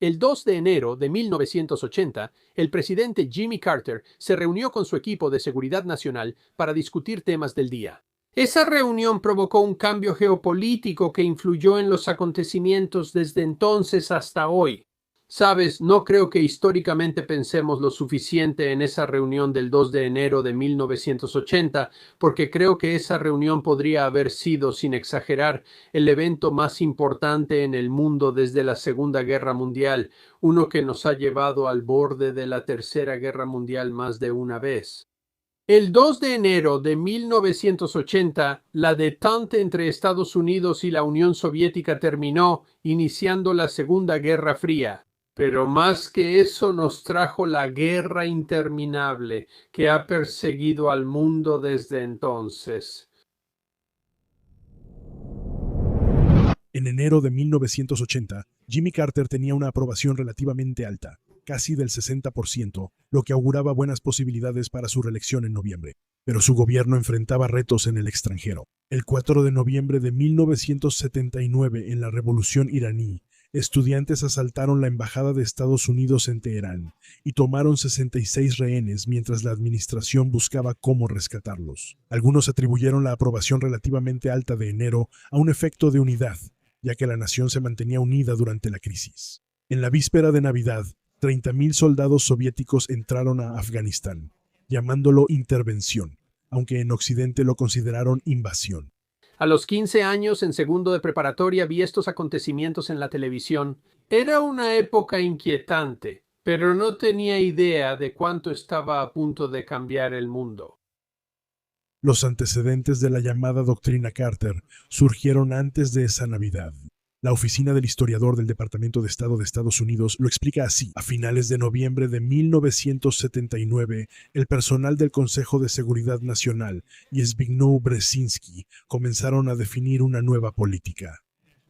El 2 de enero de 1980, el presidente Jimmy Carter se reunió con su equipo de seguridad nacional para discutir temas del día. Esa reunión provocó un cambio geopolítico que influyó en los acontecimientos desde entonces hasta hoy. Sabes, no creo que históricamente pensemos lo suficiente en esa reunión del 2 de enero de 1980, porque creo que esa reunión podría haber sido, sin exagerar, el evento más importante en el mundo desde la Segunda Guerra Mundial, uno que nos ha llevado al borde de la Tercera Guerra Mundial más de una vez. El 2 de enero de 1980, la detente entre Estados Unidos y la Unión Soviética terminó, iniciando la Segunda Guerra Fría. Pero más que eso nos trajo la guerra interminable que ha perseguido al mundo desde entonces. En enero de 1980, Jimmy Carter tenía una aprobación relativamente alta, casi del 60%, lo que auguraba buenas posibilidades para su reelección en noviembre. Pero su gobierno enfrentaba retos en el extranjero. El 4 de noviembre de 1979, en la Revolución iraní, estudiantes asaltaron la embajada de Estados Unidos en Teherán y tomaron 66 rehenes mientras la administración buscaba cómo rescatarlos. Algunos atribuyeron la aprobación relativamente alta de enero a un efecto de unidad, ya que la nación se mantenía unida durante la crisis. En la víspera de Navidad, 30.000 soldados soviéticos entraron a Afganistán, llamándolo intervención, aunque en Occidente lo consideraron invasión. A los 15 años, en segundo de preparatoria, vi estos acontecimientos en la televisión. Era una época inquietante, pero no tenía idea de cuánto estaba a punto de cambiar el mundo. Los antecedentes de la llamada Doctrina Carter surgieron antes de esa Navidad. La oficina del historiador del Departamento de Estado de Estados Unidos lo explica así. A finales de noviembre de 1979, el personal del Consejo de Seguridad Nacional y Zbigniew Brzezinski comenzaron a definir una nueva política.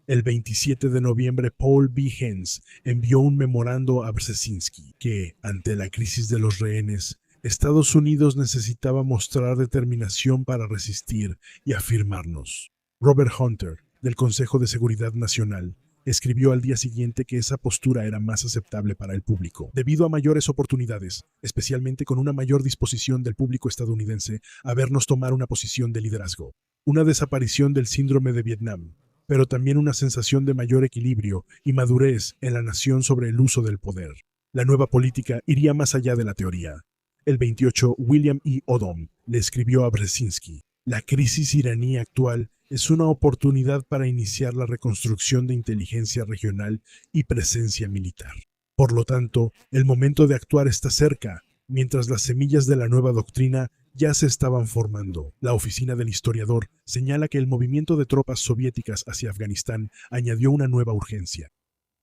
El 27 de noviembre, Paul B. Hens envió un memorando a Brzezinski que, ante la crisis de los rehenes, Estados Unidos necesitaba mostrar determinación para resistir y afirmarnos. Robert Hunter, del Consejo de Seguridad Nacional, escribió al día siguiente que esa postura era más aceptable para el público, debido a mayores oportunidades, especialmente con una mayor disposición del público estadounidense a vernos tomar una posición de liderazgo. Una desaparición del síndrome de Vietnam, pero también una sensación de mayor equilibrio y madurez en la nación sobre el uso del poder. La nueva política iría más allá de la teoría. El 28, William E. Odom le escribió a Brzezinski: la crisis iraní actual es una oportunidad para iniciar la reconstrucción de inteligencia regional y presencia militar. Por lo tanto, el momento de actuar está cerca, mientras las semillas de la nueva doctrina ya se estaban formando. La oficina del historiador señala que el movimiento de tropas soviéticas hacia Afganistán añadió una nueva urgencia.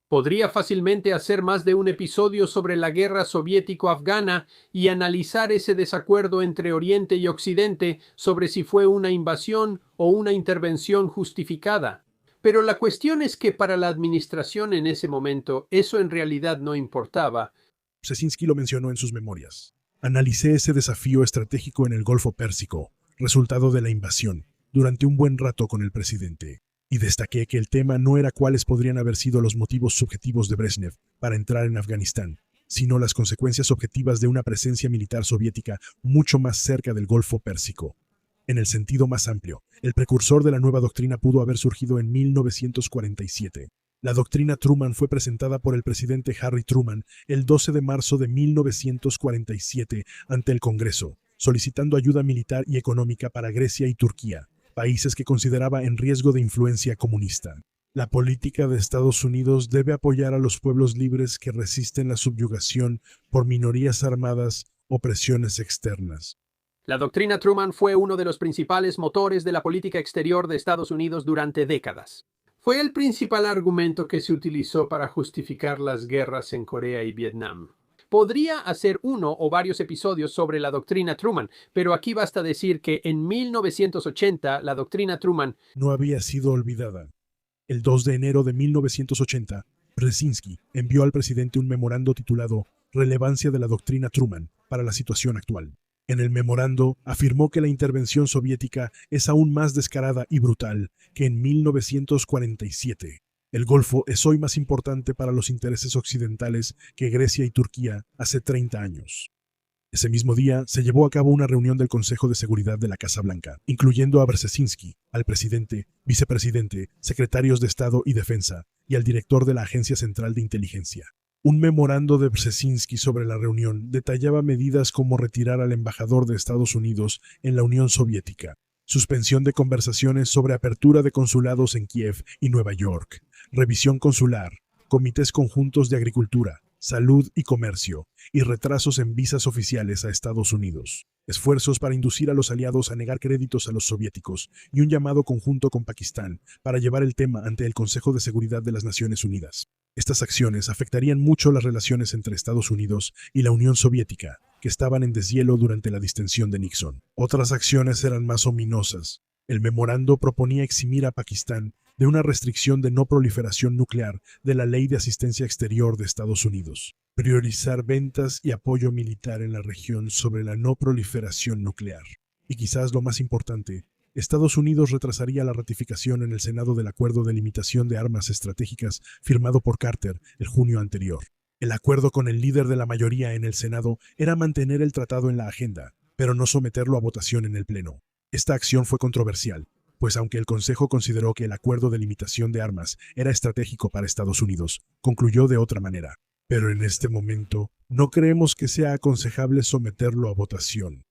Podría fácilmente hacer más de un episodio sobre la guerra soviético-afgana y analizar ese desacuerdo entre Oriente y Occidente sobre si fue una invasión o una intervención justificada. Pero la cuestión es que para la administración en ese momento eso en realidad no importaba. Brzezinski lo mencionó en sus memorias. Analicé ese desafío estratégico en el Golfo Pérsico, resultado de la invasión, durante un buen rato con el presidente. Y destaqué que el tema no era cuáles podrían haber sido los motivos subjetivos de Brezhnev para entrar en Afganistán, sino las consecuencias objetivas de una presencia militar soviética mucho más cerca del Golfo Pérsico. En el sentido más amplio, el precursor de la nueva doctrina pudo haber surgido en 1947. La doctrina Truman fue presentada por el presidente Harry Truman el 12 de marzo de 1947 ante el Congreso, solicitando ayuda militar y económica para Grecia y Turquía, países que consideraba en riesgo de influencia comunista. La política de Estados Unidos debe apoyar a los pueblos libres que resisten la subyugación por minorías armadas o presiones externas. La doctrina Truman fue uno de los principales motores de la política exterior de Estados Unidos durante décadas. Fue el principal argumento que se utilizó para justificar las guerras en Corea y Vietnam. Podría hacer uno o varios episodios sobre la doctrina Truman, pero aquí basta decir que en 1980 la doctrina Truman no había sido olvidada. El 2 de enero de 1980, Brzezinski envió al presidente un memorando titulado Relevancia de la doctrina Truman para la situación actual. En el memorando afirmó que la intervención soviética es aún más descarada y brutal que en 1947. El Golfo es hoy más importante para los intereses occidentales que Grecia y Turquía hace 30 años. Ese mismo día se llevó a cabo una reunión del Consejo de Seguridad de la Casa Blanca, incluyendo a Brzezinski, al presidente, vicepresidente, secretarios de Estado y Defensa, y al director de la Agencia Central de Inteligencia. Un memorando de Brzezinski sobre la reunión detallaba medidas como retirar al embajador de Estados Unidos en la Unión Soviética, suspensión de conversaciones sobre apertura de consulados en Kiev y Nueva York, revisión consular, comités conjuntos de agricultura, salud y comercio, y retrasos en visas oficiales a Estados Unidos, esfuerzos para inducir a los aliados a negar créditos a los soviéticos y un llamado conjunto con Pakistán para llevar el tema ante el Consejo de Seguridad de las Naciones Unidas. Estas acciones afectarían mucho las relaciones entre Estados Unidos y la Unión Soviética, que estaban en deshielo durante la distensión de Nixon. Otras acciones eran más ominosas. El memorando proponía eximir a Pakistán de una restricción de no proliferación nuclear de la Ley de Asistencia Exterior de Estados Unidos, priorizar ventas y apoyo militar en la región sobre la no proliferación nuclear. Y quizás lo más importante, Estados Unidos retrasaría la ratificación en el Senado del Acuerdo de Limitación de Armas Estratégicas firmado por Carter el junio anterior. El acuerdo con el líder de la mayoría en el Senado era mantener el tratado en la agenda, pero no someterlo a votación en el Pleno. Esta acción fue controversial, pues aunque el Consejo consideró que el acuerdo de limitación de armas era estratégico para Estados Unidos, concluyó de otra manera. Pero en este momento, no creemos que sea aconsejable someterlo a votación.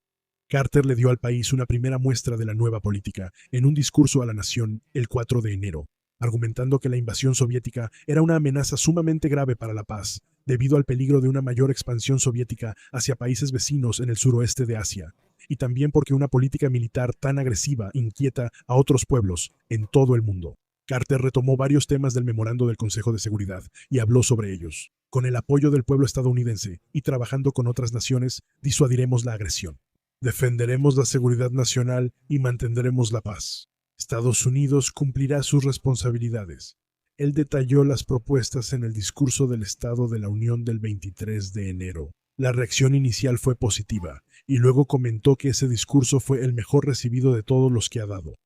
Carter le dio al país una primera muestra de la nueva política en un discurso a la nación el 4 de enero, argumentando que la invasión soviética era una amenaza sumamente grave para la paz, debido al peligro de una mayor expansión soviética hacia países vecinos en el suroeste de Asia, y también porque una política militar tan agresiva inquieta a otros pueblos en todo el mundo. Carter retomó varios temas del memorando del Consejo de Seguridad y habló sobre ellos. Con el apoyo del pueblo estadounidense y trabajando con otras naciones, disuadiremos la agresión. Defenderemos la seguridad nacional y mantendremos la paz. Estados Unidos cumplirá sus responsabilidades. Él detalló las propuestas en el discurso del Estado de la Unión del 23 de enero. La reacción inicial fue positiva, y luego comentó que ese discurso fue el mejor recibido de todos los que ha dado.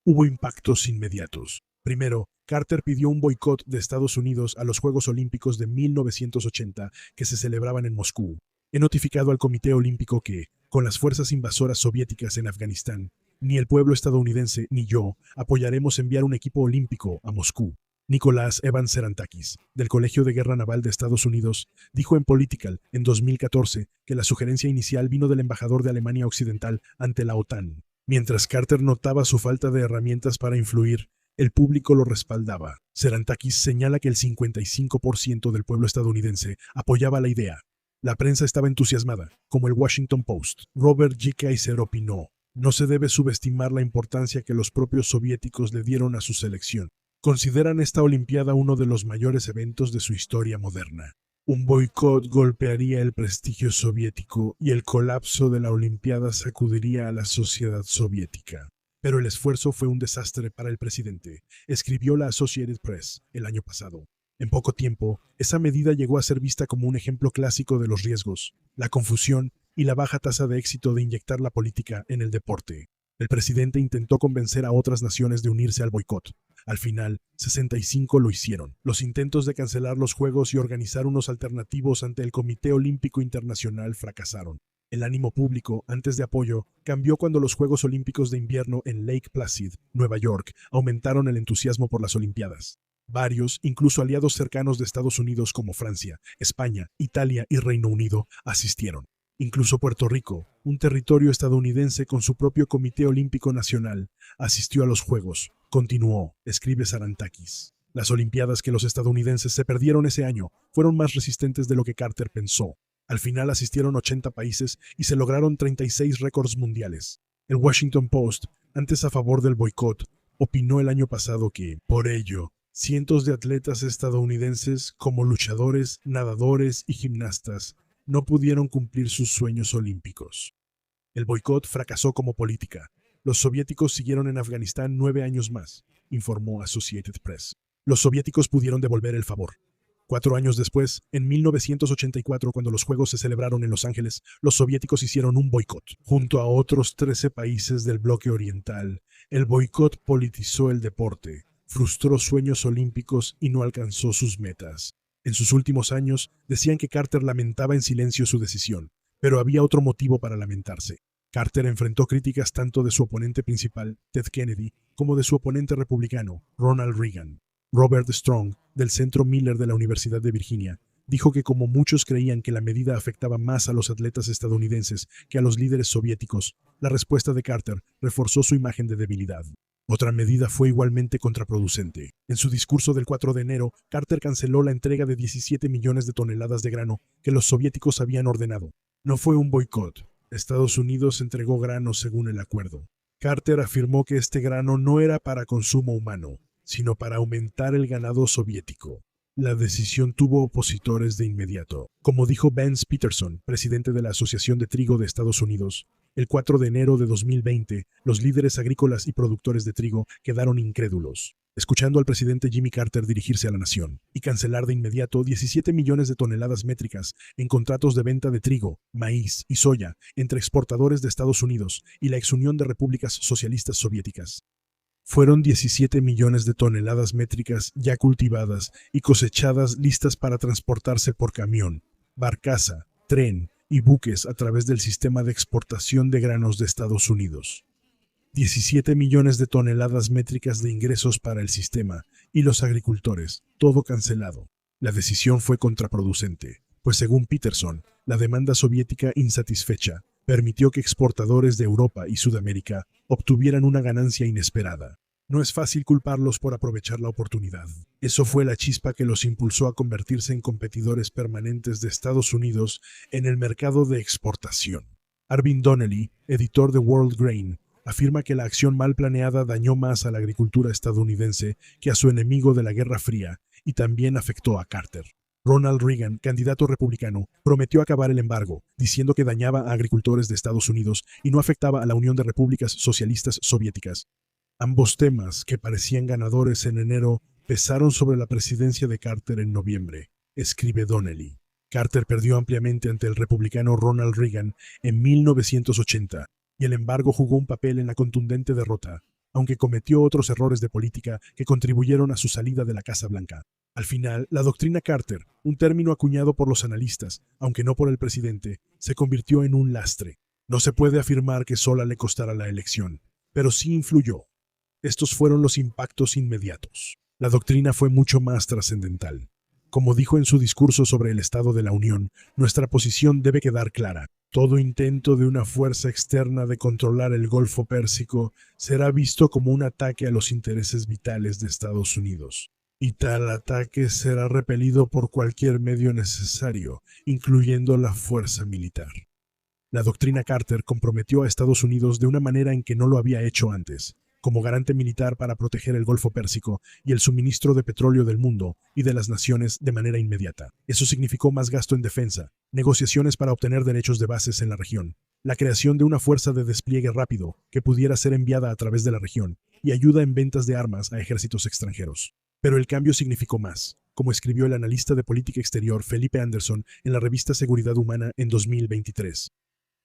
Hubo impactos inmediatos. Primero, Carter pidió un boicot de Estados Unidos a los Juegos Olímpicos de 1980 que se celebraban en Moscú. He notificado al Comité Olímpico que, con las fuerzas invasoras soviéticas en Afganistán, ni el pueblo estadounidense ni yo apoyaremos enviar un equipo olímpico a Moscú. Nicolás Evans Serantakis, del Colegio de Guerra Naval de Estados Unidos, dijo en Political en 2014 que la sugerencia inicial vino del embajador de Alemania Occidental ante la OTAN. Mientras Carter notaba su falta de herramientas para influir, el público lo respaldaba. Serantakis señala que el 55% del pueblo estadounidense apoyaba la idea. La prensa estaba entusiasmada, como el Washington Post. Robert G. Kaiser opinó: no se debe subestimar la importancia que los propios soviéticos le dieron a su selección. Consideran esta Olimpiada uno de los mayores eventos de su historia moderna. Un boicot golpearía el prestigio soviético y el colapso de la Olimpiada sacudiría a la sociedad soviética. Pero el esfuerzo fue un desastre para el presidente, escribió la Associated Press el año pasado. En poco tiempo, esa medida llegó a ser vista como un ejemplo clásico de los riesgos, la confusión y la baja tasa de éxito de inyectar la política en el deporte. El presidente intentó convencer a otras naciones de unirse al boicot. Al final, 65 lo hicieron. Los intentos de cancelar los Juegos y organizar unos alternativos ante el Comité Olímpico Internacional fracasaron. El ánimo público, antes de apoyo, cambió cuando los Juegos Olímpicos de Invierno en Lake Placid, Nueva York, aumentaron el entusiasmo por las Olimpiadas. Varios, incluso aliados cercanos de Estados Unidos como Francia, España, Italia y Reino Unido, asistieron. Incluso Puerto Rico, un territorio estadounidense con su propio Comité Olímpico Nacional, asistió a los Juegos. Continuó, escribe Serantakis. Las Olimpiadas que los estadounidenses se perdieron ese año fueron más resistentes de lo que Carter pensó. Al final asistieron 80 países y se lograron 36 récords mundiales. El Washington Post, antes a favor del boicot, opinó el año pasado que, por ello, cientos de atletas estadounidenses, como luchadores, nadadores y gimnastas, no pudieron cumplir sus sueños olímpicos. El boicot fracasó como política. Los soviéticos siguieron en Afganistán 9 años más, informó Associated Press. Los soviéticos pudieron devolver el favor. 4 años después, en 1984, cuando los Juegos se celebraron en Los Ángeles, los soviéticos hicieron un boicot. Junto a otros 13 países del bloque oriental, el boicot politizó el deporte, frustró sueños olímpicos y no alcanzó sus metas. En sus últimos años, decían que Carter lamentaba en silencio su decisión, pero había otro motivo para lamentarse. Carter enfrentó críticas tanto de su oponente principal, Ted Kennedy, como de su oponente republicano, Ronald Reagan. Robert Strong, del Centro Miller de la Universidad de Virginia, dijo que como muchos creían que la medida afectaba más a los atletas estadounidenses que a los líderes soviéticos, la respuesta de Carter reforzó su imagen de debilidad. Otra medida fue igualmente contraproducente. En su discurso del 4 de enero, Carter canceló la entrega de 17 millones de toneladas de grano que los soviéticos habían ordenado. No fue un boicot. Estados Unidos entregó grano según el acuerdo. Carter afirmó que este grano no era para consumo humano, sino para aumentar el ganado soviético. La decisión tuvo opositores de inmediato. Como dijo Vance Peterson, presidente de la Asociación de Trigo de Estados Unidos, el 4 de enero de 2020, los líderes agrícolas y productores de trigo quedaron incrédulos, escuchando al presidente Jimmy Carter dirigirse a la nación y cancelar de inmediato 17 millones de toneladas métricas en contratos de venta de trigo, maíz y soya entre exportadores de Estados Unidos y la ex Unión de Repúblicas Socialistas Soviéticas. Fueron 17 millones de toneladas métricas ya cultivadas y cosechadas listas para transportarse por camión, barcaza, tren y buques a través del sistema de exportación de granos de Estados Unidos. 17 millones de toneladas métricas de ingresos para el sistema y los agricultores, todo cancelado. La decisión fue contraproducente, pues según Peterson, la demanda soviética insatisfecha permitió que exportadores de Europa y Sudamérica obtuvieran una ganancia inesperada. No es fácil culparlos por aprovechar la oportunidad. Eso fue la chispa que los impulsó a convertirse en competidores permanentes de Estados Unidos en el mercado de exportación. Arvin Donnelly, editor de World Grain, afirma que la acción mal planeada dañó más a la agricultura estadounidense que a su enemigo de la Guerra Fría y también afectó a Carter. Ronald Reagan, candidato republicano, prometió acabar el embargo, diciendo que dañaba a agricultores de Estados Unidos y no afectaba a la Unión de Repúblicas Socialistas Soviéticas. Ambos temas, que parecían ganadores en enero, pesaron sobre la presidencia de Carter en noviembre, escribe Donnelly. Carter perdió ampliamente ante el republicano Ronald Reagan en 1980, y el embargo jugó un papel en la contundente derrota, aunque cometió otros errores de política que contribuyeron a su salida de la Casa Blanca. Al final, la doctrina Carter, un término acuñado por los analistas, aunque no por el presidente, se convirtió en un lastre. No se puede afirmar que sola le costara la elección, pero sí influyó. Estos fueron los impactos inmediatos. La doctrina fue mucho más trascendental. Como dijo en su discurso sobre el Estado de la Unión, nuestra posición debe quedar clara. Todo intento de una fuerza externa de controlar el Golfo Pérsico será visto como un ataque a los intereses vitales de Estados Unidos. Y tal ataque será repelido por cualquier medio necesario, incluyendo la fuerza militar. La doctrina Carter comprometió a Estados Unidos de una manera en que no lo había hecho antes, como garante militar para proteger el Golfo Pérsico y el suministro de petróleo del mundo y de las naciones de manera inmediata. Eso significó más gasto en defensa, negociaciones para obtener derechos de bases en la región, la creación de una fuerza de despliegue rápido que pudiera ser enviada a través de la región y ayuda en ventas de armas a ejércitos extranjeros. Pero el cambio significó más, como escribió el analista de política exterior Felipe Anderson en la revista Seguridad Humana en 2023.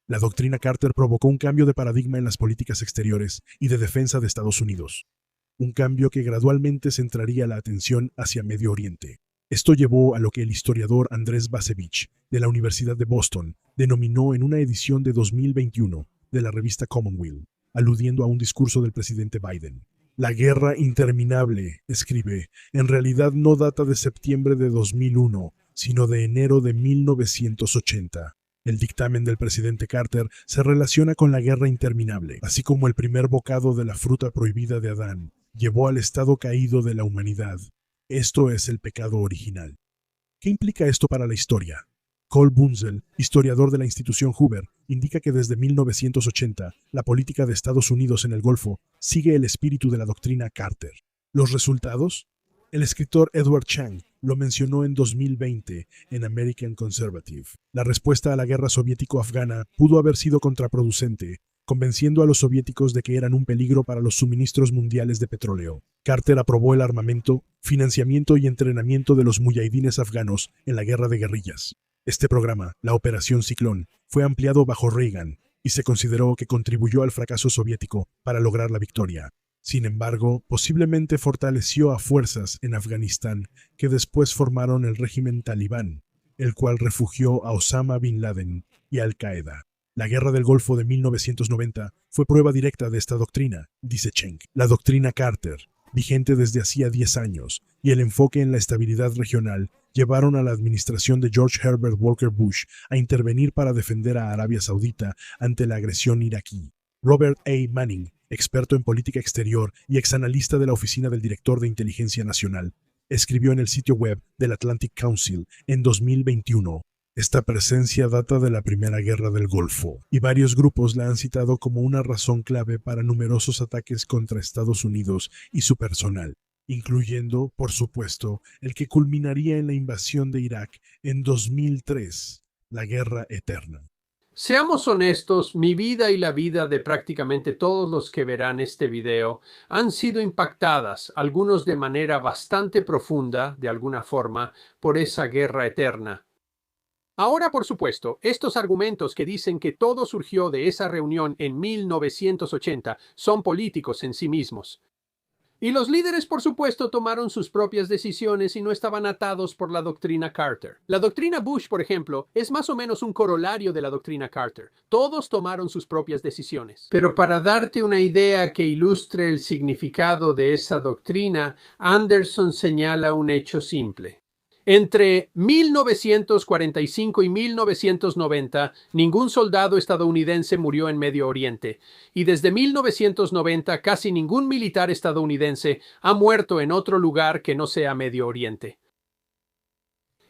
La doctrina Carter provocó un cambio de paradigma en las políticas exteriores y de defensa de Estados Unidos. Un cambio que gradualmente centraría la atención hacia Medio Oriente. Esto llevó a lo que el historiador Andrés Bacevich, de la Universidad de Boston, denominó en una edición de 2021 de la revista Commonwealth, aludiendo a un discurso del presidente Biden. La guerra interminable, escribe, en realidad no data de septiembre de 2001, sino de enero de 1980. El dictamen del presidente Carter se relaciona con la guerra interminable, así como el primer bocado de la fruta prohibida de Adán llevó al estado caído de la humanidad. Esto es el pecado original. ¿Qué implica esto para la historia? Cole Bunzel, historiador de la institución Hoover, indica que desde 1980 la política de Estados Unidos en el Golfo sigue el espíritu de la doctrina Carter. ¿Los resultados? El escritor Edward Chang lo mencionó en 2020 en American Conservative. La respuesta a la guerra soviético-afgana pudo haber sido contraproducente, convenciendo a los soviéticos de que eran un peligro para los suministros mundiales de petróleo. Carter aprobó el armamento, financiamiento y entrenamiento de los muyahidines afganos en la guerra de guerrillas. Este programa, la Operación Ciclón, fue ampliado bajo Reagan y se consideró que contribuyó al fracaso soviético para lograr la victoria. Sin embargo, posiblemente fortaleció a fuerzas en Afganistán que después formaron el régimen talibán, el cual refugió a Osama Bin Laden y Al-Qaeda. La Guerra del Golfo de 1990 fue prueba directa de esta doctrina, dice Cheng. La doctrina Carter, vigente desde hacía 10 años, y el enfoque en la estabilidad regional llevaron a la administración de George Herbert Walker Bush a intervenir para defender a Arabia Saudita ante la agresión iraquí. Robert A. Manning, experto en política exterior y exanalista de la Oficina del Director de Inteligencia Nacional, escribió en el sitio web del Atlantic Council en 2021. Esta presencia data de la Primera Guerra del Golfo, y varios grupos la han citado como una razón clave para numerosos ataques contra Estados Unidos y su personal, incluyendo, por supuesto, el que culminaría en la invasión de Irak en 2003, la Guerra Eterna. Seamos honestos, mi vida y la vida de prácticamente todos los que verán este video han sido impactadas, algunos de manera bastante profunda, de alguna forma, por esa guerra eterna. Ahora, por supuesto, estos argumentos que dicen que todo surgió de esa reunión en 1980 son políticos en sí mismos. Y los líderes, por supuesto, tomaron sus propias decisiones y no estaban atados por la doctrina Carter. La doctrina Bush, por ejemplo, es más o menos un corolario de la doctrina Carter. Todos tomaron sus propias decisiones. Pero para darte una idea que ilustre el significado de esa doctrina, Anderson señala un hecho simple. Entre 1945 y 1990, ningún soldado estadounidense murió en Medio Oriente, y desde 1990 casi ningún militar estadounidense ha muerto en otro lugar que no sea Medio Oriente.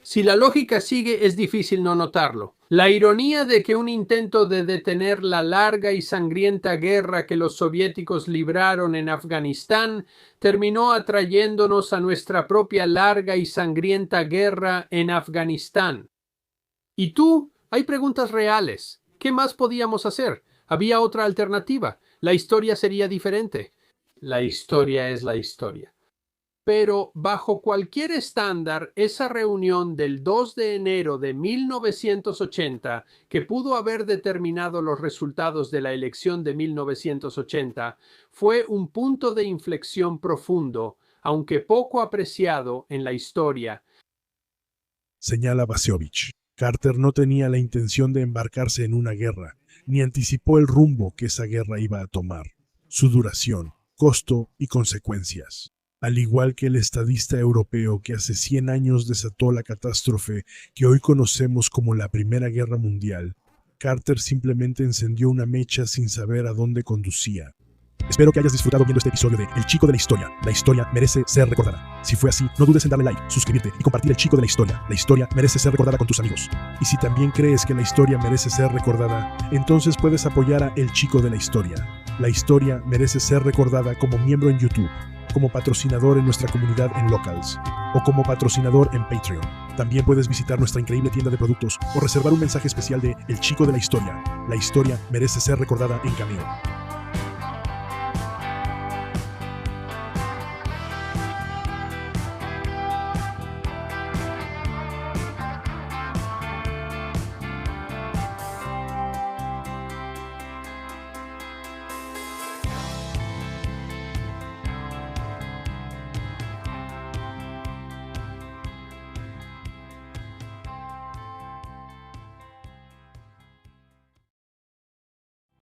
Si la lógica sigue, es difícil no notarlo. La ironía de que un intento de detener la larga y sangrienta guerra que los soviéticos libraron en Afganistán terminó atrayéndonos a nuestra propia larga y sangrienta guerra en Afganistán. ¿Y tú? Hay preguntas reales. ¿Qué más podíamos hacer? ¿Había otra alternativa? La historia sería diferente. La historia es la historia. Pero bajo cualquier estándar, esa reunión del 2 de enero de 1980, que pudo haber determinado los resultados de la elección de 1980, fue un punto de inflexión profundo, aunque poco apreciado en la historia. Señala Basiovich. Carter no tenía la intención de embarcarse en una guerra, ni anticipó el rumbo que esa guerra iba a tomar, su duración, costo y consecuencias. Al igual que el estadista europeo que hace 100 años desató la catástrofe que hoy conocemos como la Primera Guerra Mundial, Carter simplemente encendió una mecha sin saber a dónde conducía. Espero que hayas disfrutado viendo este episodio de El Chico de la Historia. La historia merece ser recordada. Si fue así, no dudes en darle like, suscribirte y compartir El Chico de la Historia. La historia merece ser recordada con tus amigos. Y si también crees que la historia merece ser recordada, entonces puedes apoyar a El Chico de la Historia. La historia merece ser recordada como miembro en YouTube, como patrocinador en nuestra comunidad en Locals, o como patrocinador en Patreon. También puedes visitar nuestra increíble tienda de productos o reservar un mensaje especial de El Chico de la Historia. La historia merece ser recordada en Cameo.